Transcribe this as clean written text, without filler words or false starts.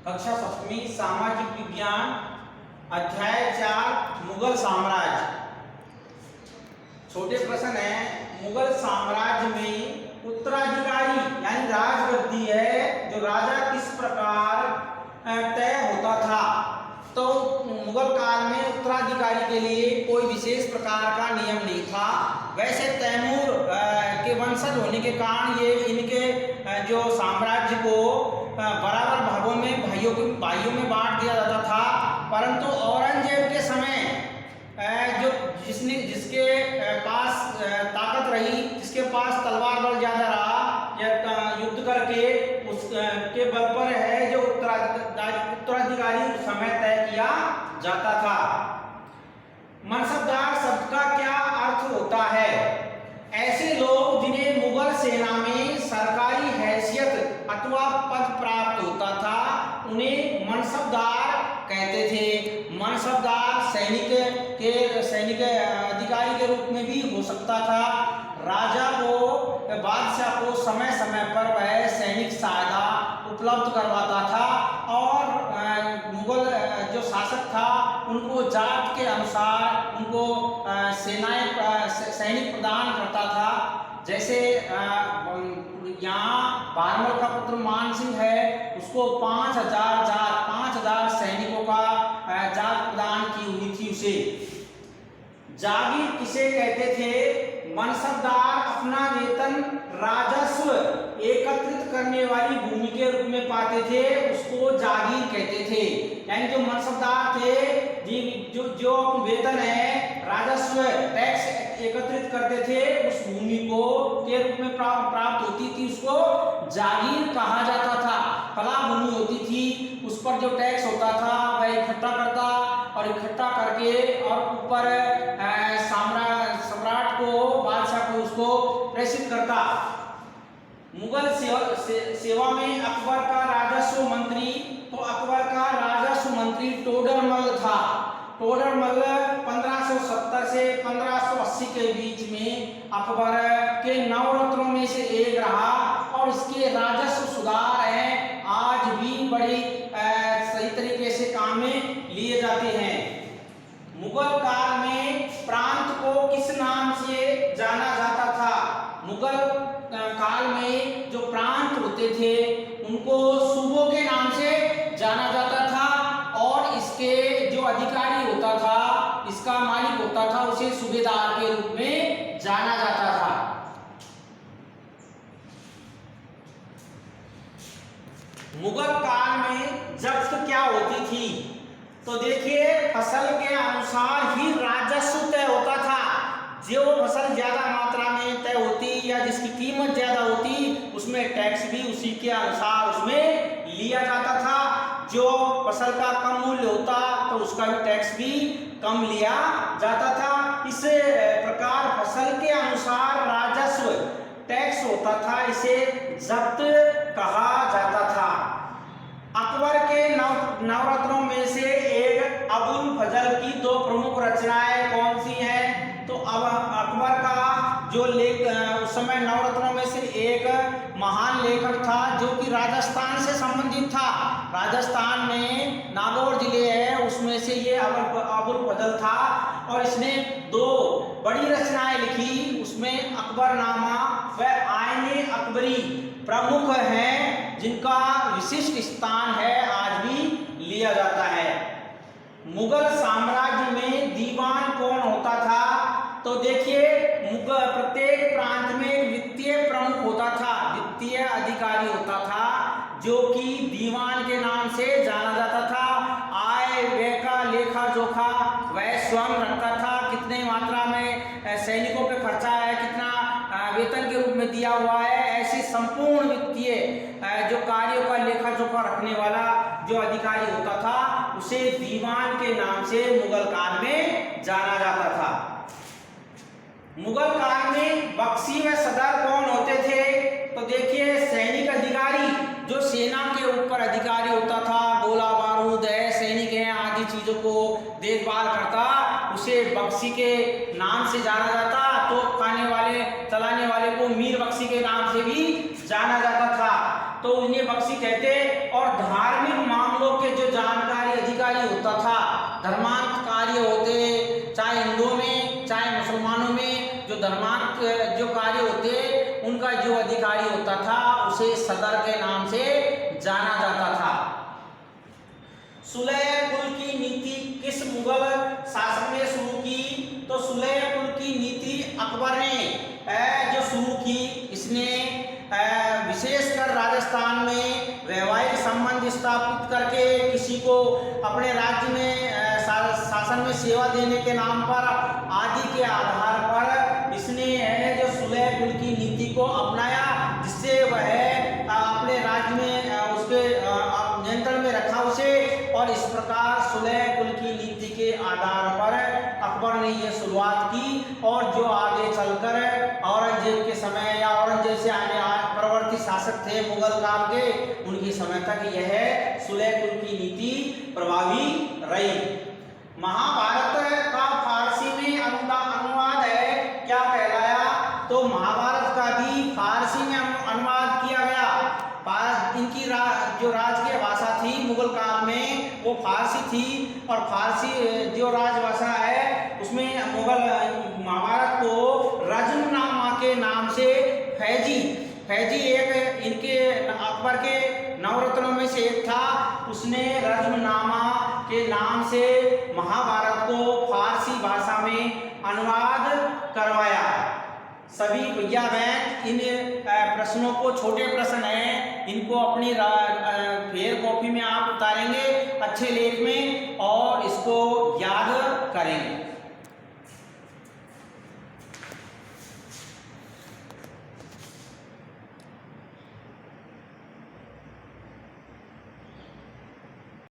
कक्षा सप्तमी सामाजिक विज्ञान अध्याय 4 मुगल साम्राज्य। छोटे प्रश्न है, मुगल साम्राज्य में उत्तराधिकारी यानी राजगद्दी है जो राजा किस प्रकार तय होता था। तो मुगल काल में उत्तराधिकारी के लिए कोई विशेष प्रकार का नियम नहीं था। वैसे तैमूर के वंशज होने के कारण ये इनके जो साम्राज्य को बराबर भागों में भाइयों में बांट दिया जाता था। परंतु औरंगजेब के समय जो जिसके पास ताकत रही, जिसके पास तलवार बल ज्यादा रहा या युद्ध करके उसके बल पर है जो उत्तराधिकारी समय तय किया जाता था। मनसबदार शब्द का क्या अर्थ होता है? ऐसे लोग जिन्हें मुगल सेना में सरकारी हैसियत अथवा पद प्राप्त होता था उन्हें मनसबदार कहते थे। मनसबदार सैनिक अधिकारी के रूप में भी हो सकता था। राजा को बादशाह को समय समय पर वह सैनिक सहायता उपलब्ध करवाता था और मुगल जो शासक था उनको जात के अनुसार उनको सैनिक प्रदान करता था। जैसे यहाँ बारमल का पुत्र मान सिंह है, उसको 5,000 सैनिकों का जात प्रदान की हुई थी उसे। जागीर किसे कहते थे? मनसबदार अपना वेतन राजस्व एकत्रित करने वाली भूमि के रूप में पाते थे, उसको जागीर कहते थे। यानी जो मनसबदार थे जो वेतन है राजस्व टैक्स एकत्रित करते थे उस भूमि को के रूप में प्राप्त होती थी, उसको जागीर कहा जाता था। फला भूमि होती थी, उस पर जो टैक्स होता था वह इकट्ठा करता और इकट्ठा करके और ऊपर सम्राट को बादशाह को उसको प्रेषित करता। मुगल सेवा में अकबर का राजस्व मंत्री, तो अकबर का राजस्व मंत्री टोडरमल था। टोडरमल 1570 से 1580 के बीच में अकबर के नवरत्नों में से एक रहा और इसके राजस्व सुधार हैं आज भी बड़ी सही तरीके से काम में लिए जाते हैं। मुगल काल में प्रांत को किस नाम से जाना जाता था? मुगल काल में जो प्रांत होते थे उनको सूबों के नाम से जाना जाता था और इसके जो अधिकारी होता था, इसका मालिक होता था, उसे सूबेदार के रूप में जाना जाता था। मुगल काल में जब्त क्या होती थी? तो देखिए, फसल के अनुसार ही राजस्व तय होता था। जो फसल ज्यादा मात्रा में तय होती या जिसकी कीमत ज्यादा होती उसमें टैक्स भी उसी के अनुसार उसमें लिया जाता था। जो फसल का कम मूल्य होता तो उसका भी टैक्स भी कम लिया जाता था। इस प्रकार फसल के अनुसार राजस्व टैक्स होता था, इसे जब्त कहा जाता था। अकबर के नवरत्नों में से एक अबुल फजल की दो प्रमुख रचनाएं कौन सी हैं? तो अब अकबर का जो उस समय नवरत्नों में से एक महान लेखक था जो कि राजस्थान से संबंधित था। राजस्थान में नागौर जिले है, उसमें से ये अबुल फजल था और इसने दो बड़ी रचनाएं लिखी। उसमें अकबरनामा व आईने अकबरी प्रमुख हैं जिनका विशिष्ट स्थान है, आज भी लिया जाता है। मुगल साम्राज्य में दीवान कौन होता था? तो देखिए, प्रत्येक प्रांत में एक वित्तीय प्रमुख होता था, वित्तीय अधिकारी होता था जो कि दीवान के नाम से जाना जाता था। आय व्यय का लेखा जोखा वह स्वयं रखता था। कितने मात्रा में सैनिकों पे खर्चा है, कितना वेतन के रूप में दिया हुआ है, ऐसे संपूर्ण वित्तीय जो कार्यों का लेखा जोखा रखने वाला जो अधिकारी होता था उसे दीवान के नाम से मुगल काल में जाना जाता था। मुगल काल में बख्शी व सदर कौन होते थे? तो देखिए, सैनिक अधिकारी जो सेना के ऊपर अधिकारी होता था, गोला बारूद है, सैनिक है आदि चीजों को देखभाल करता, उसे बख्शी के नाम से जाना जाता। तो खाने वाले चलाने वाले को मीर बख्शी के नाम से भी जाना जाता था, तो उन्हें बख्शी कहते। और धार्मिक मामलों होता था, धर्मांत कार्य होते, चाहे हिंदुओं में चाहे मुसलमानों में जो धर्मांत जो कार्य होते उनका जो अधिकारी होता था उसे सदर के नाम से जाना जाता था। सुलह कुल की नीति किस मुगल शासक ने शुरू की? तो सुलह कुल की नीति अकबर ने जो शुरू की, इसने विशेषकर राजस्थान में वैवाहिक संबंध स्थापित करके किसी को अपने राज्य में शासन में सेवा देने के नाम पर आदि के आधार पर इसने जो सुलह कुल की नीति को अपनाया, जिससे वह अपने राज्य में उसके नियंत्रण में रखा उसे। और इस प्रकार सुलह कुल की नीति के आधार पर अकबर ने यह शुरुआत की और जो आगे चलकर औरंगजेब के समय या औरंगजेब से आने परवर्ती शासक थे मुगल काल के, उनके समय तक यह सुलह कुल की नीति प्रभावी रही। महाभारत का फारसी में अनुवाद है, क्या कहलाया? तो महाभारत का भी फारसी में अनुवाद किया गया। इनकी जो राजकीय भाषा थी मुगल काल में वो फारसी थी, और फारसी जो राजभाषा है उसमें मुगल महाभारत को रज्मनामा के नाम से फैजी एक इनके अकबर के नवरत्नों में से एक था, उसने रज्मनामा के नाम से महाभारत को फारसी भाषा में अनुवाद करवाया। सभी भैया बहन इन प्रश्नों को, छोटे प्रश्न हैं, इनको अपनी फेयर कॉपी में आप उतारेंगे अच्छे लेख में और इसको याद करेंगे।